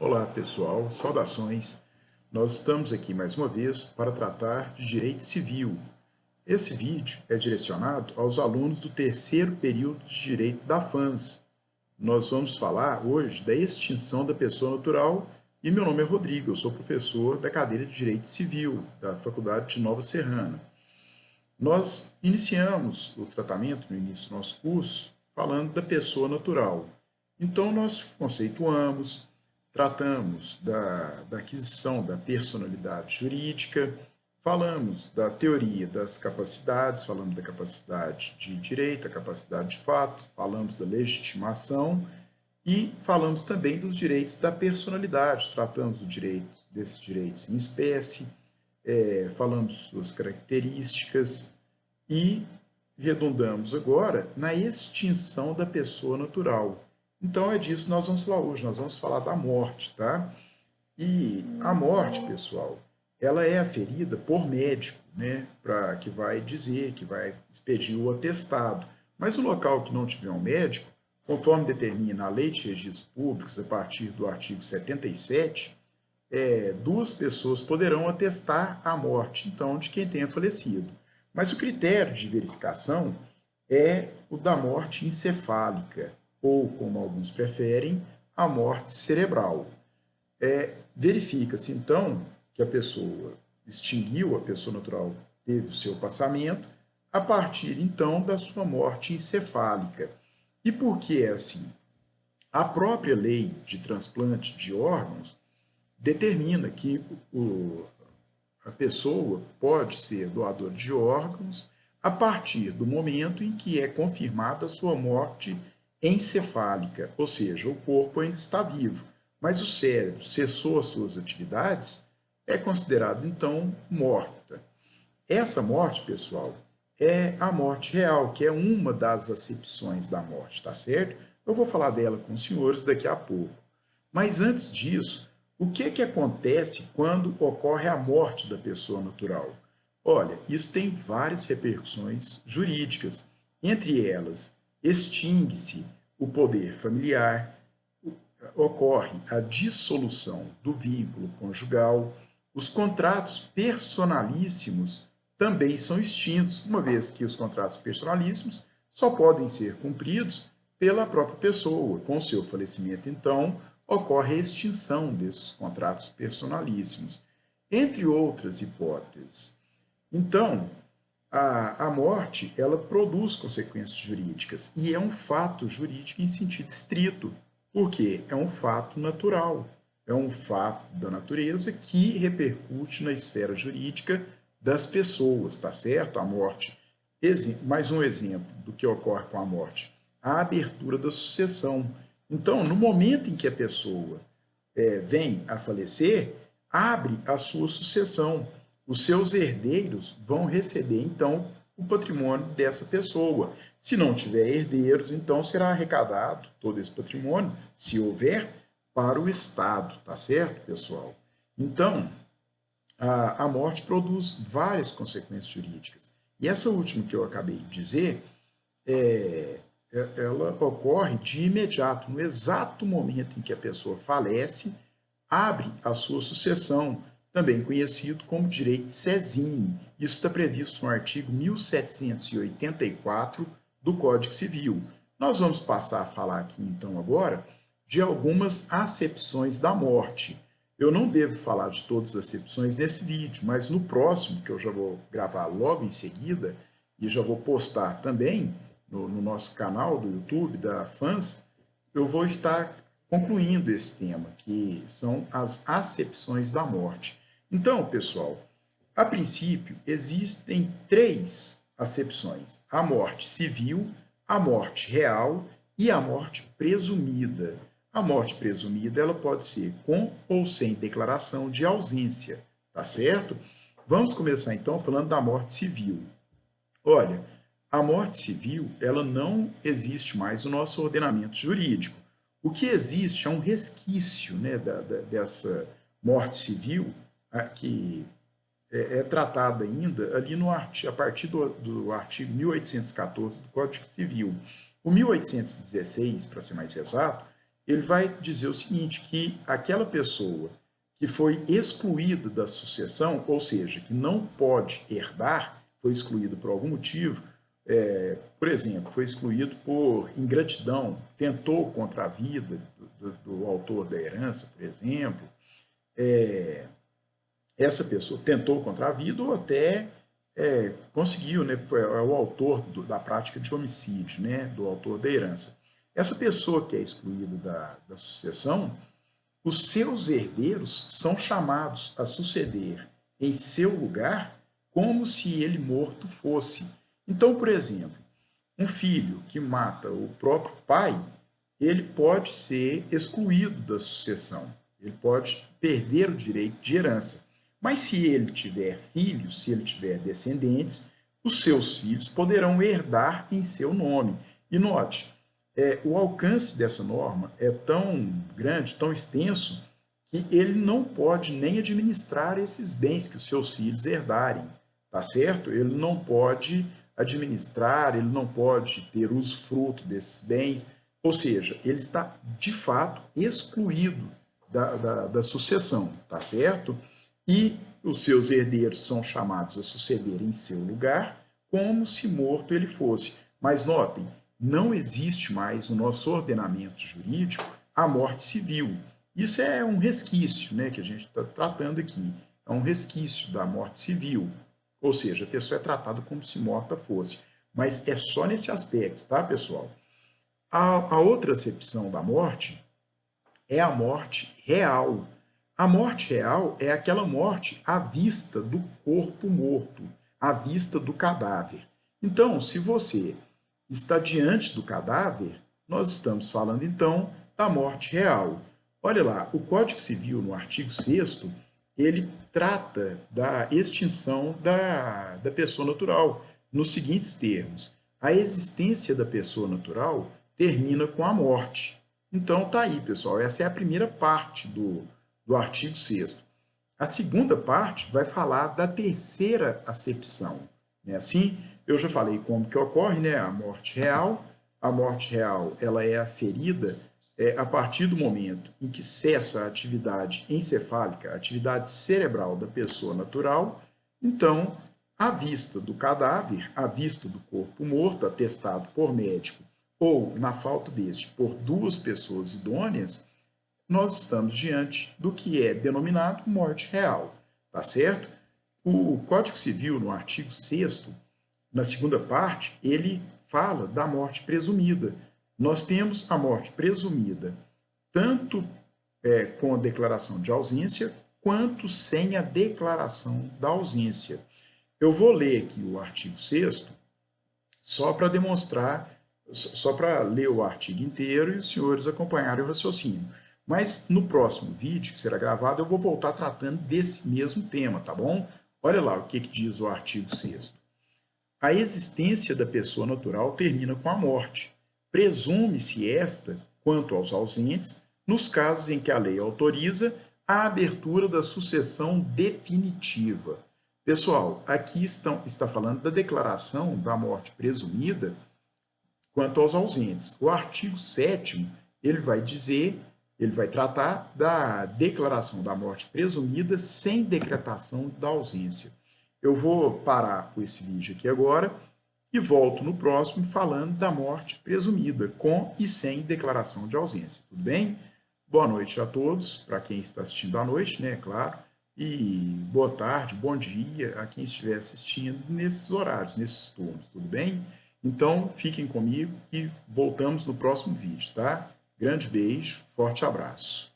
Olá pessoal, saudações. Nós estamos aqui mais uma vez para tratar de direito civil. Esse vídeo é direcionado aos alunos do terceiro período de direito da FANS. Nós vamos falar hoje da extinção da pessoa natural e meu nome é Rodrigo, eu sou professor da cadeira de Direito Civil da Faculdade de Nova Serrana. Nós iniciamos o tratamento no início do nosso curso falando da pessoa natural. Então nós conceituamos, tratamos da aquisição da personalidade jurídica, falamos da teoria das capacidades, falamos da capacidade de direito, a capacidade de fato, falamos da legitimação e falamos também dos direitos da personalidade, tratamos desses direitos em espécie, falamos suas características e redundamos agora na extinção da pessoa natural. Então é disso que nós vamos falar hoje, nós vamos falar da morte, tá? E a morte, pessoal, ela é aferida por médico, né? Que vai dizer, que vai expedir o atestado. Mas o local que não tiver um médico, conforme determina a Lei de Registros Públicos, a partir do artigo 77, duas pessoas poderão atestar a morte, então, de quem tenha falecido. Mas o critério de verificação é o da morte encefálica, ou, como alguns preferem, a morte cerebral. Verifica-se, então, que a pessoa extinguiu, a pessoa natural teve o seu passamento, a partir, então, da sua morte encefálica. E por que é assim? A própria lei de transplante de órgãos determina que a pessoa pode ser doadora de órgãos a partir do momento em que é confirmada a sua morte encefálica, ou seja, o corpo ainda está vivo, mas o cérebro cessou as suas atividades, é considerado então morta. Essa morte, pessoal, é a morte real, que é uma das acepções da morte, tá certo? Eu vou falar dela com os senhores daqui a pouco. Mas antes disso, o que acontece quando ocorre a morte da pessoa natural? Olha, isso tem várias repercussões jurídicas. Entre elas, extingue-se o poder familiar, ocorre a dissolução do vínculo conjugal, os contratos personalíssimos também são extintos, uma vez que os contratos personalíssimos só podem ser cumpridos pela própria pessoa. Com o seu falecimento, então, ocorre a extinção desses contratos personalíssimos, entre outras hipóteses. Então, a morte, ela produz consequências jurídicas e é um fato jurídico em sentido estrito, porque é um fato natural, é um fato da natureza que repercute na esfera jurídica das pessoas, tá certo? A morte, mais um exemplo do que ocorre com a morte, a abertura da sucessão. Então, no momento em que a pessoa vem a falecer, abre a sua sucessão. Os seus herdeiros vão receber, então, o patrimônio dessa pessoa. Se não tiver herdeiros, então será arrecadado todo esse patrimônio, se houver, para o Estado, tá certo, pessoal? Então, a morte produz várias consequências jurídicas. E essa última que eu acabei de dizer, ela ocorre de imediato, no exato momento em que a pessoa falece, abre a sua sucessão, também conhecido como direito de sezine. Isso está previsto no artigo 1784 do Código Civil. Nós vamos passar a falar aqui, então, agora, de algumas acepções da morte. Eu não devo falar de todas as acepções nesse vídeo, mas no próximo, que eu já vou gravar logo em seguida, e já vou postar também no nosso canal do YouTube da FANS, eu vou estar concluindo esse tema, que são as acepções da morte. Então, pessoal, a princípio, existem três acepções: a morte civil, a morte real e a morte presumida. A morte presumida, ela pode ser com ou sem declaração de ausência, tá certo? Vamos começar, então, falando da morte civil. Olha, a morte civil, ela não existe mais no nosso ordenamento jurídico. O que existe é um resquício, né, dessa morte civil, que é tratada ainda ali a partir do artigo 1814 do Código Civil. O 1816, para ser mais exato, ele vai dizer o seguinte, que aquela pessoa que foi excluída da sucessão, ou seja, que não pode herdar, foi excluído por algum motivo, por exemplo, foi excluído por ingratidão, tentou contra a vida do autor da herança, por exemplo, essa pessoa tentou contra a vida ou até conseguiu, né, foi o autor da prática de homicídio, né, do autor da herança. Essa pessoa que é excluída da sucessão, os seus herdeiros são chamados a suceder em seu lugar como se ele morto fosse. Então, por exemplo, um filho que mata o próprio pai, ele pode ser excluído da sucessão, ele pode perder o direito de herança. Mas se ele tiver filhos, se ele tiver descendentes, os seus filhos poderão herdar em seu nome. E note, o alcance dessa norma é tão grande, tão extenso, que ele não pode nem administrar esses bens que os seus filhos herdarem, tá certo? Ele não pode administrar, ele não pode ter usufruto desses bens, ou seja, ele está, de fato, excluído da sucessão, tá certo? E os seus herdeiros são chamados a suceder em seu lugar, como se morto ele fosse. Mas notem, não existe mais no nosso ordenamento jurídico a morte civil. Isso é um resquício, né, que a gente está tratando aqui. É um resquício da morte civil. Ou seja, a pessoa é tratada como se morta fosse. Mas é só nesse aspecto, tá, pessoal? A outra acepção da morte é a morte real. A morte real é aquela morte à vista do corpo morto, à vista do cadáver. Então, se você está diante do cadáver, nós estamos falando, então, da morte real. Olha lá, o Código Civil, no artigo 6º, ele trata da extinção da pessoa natural, nos seguintes termos. A existência da pessoa natural termina com a morte. Então, tá aí, pessoal, essa é a primeira parte do artigo 6º. A segunda parte vai falar da terceira acepção. Né? Assim, eu já falei como que ocorre, né? A morte real. A morte real ela é aferida a partir do momento em que cessa a atividade encefálica, a atividade cerebral da pessoa natural. Então, à vista do cadáver, à vista do corpo morto, atestado por médico, ou, na falta deste, por duas pessoas idôneas, nós estamos diante do que é denominado morte real, tá certo? O Código Civil, no artigo 6º, na segunda parte, ele fala da morte presumida. Nós temos a morte presumida tanto com a declaração de ausência, quanto sem a declaração da ausência. Eu vou ler aqui o artigo 6º, só para demonstrar, só para ler o artigo inteiro e os senhores acompanharem o raciocínio. Mas no próximo vídeo, que será gravado, eu vou voltar tratando desse mesmo tema, tá bom? Olha lá o que diz o artigo 6º. A existência da pessoa natural termina com a morte. Presume-se esta, quanto aos ausentes, nos casos em que a lei autoriza a abertura da sucessão definitiva. Pessoal, aqui está falando da declaração da morte presumida quanto aos ausentes. O artigo 7º, ele vai tratar da declaração da morte presumida sem decretação da ausência. Eu vou parar com esse vídeo aqui agora e volto no próximo falando da morte presumida, com e sem declaração de ausência. Tudo bem? Boa noite a todos, para quem está assistindo à noite, né, claro, e boa tarde, bom dia a quem estiver assistindo nesses horários, nesses turnos, tudo bem? Então, fiquem comigo e voltamos no próximo vídeo, tá? Grande beijo, forte abraço.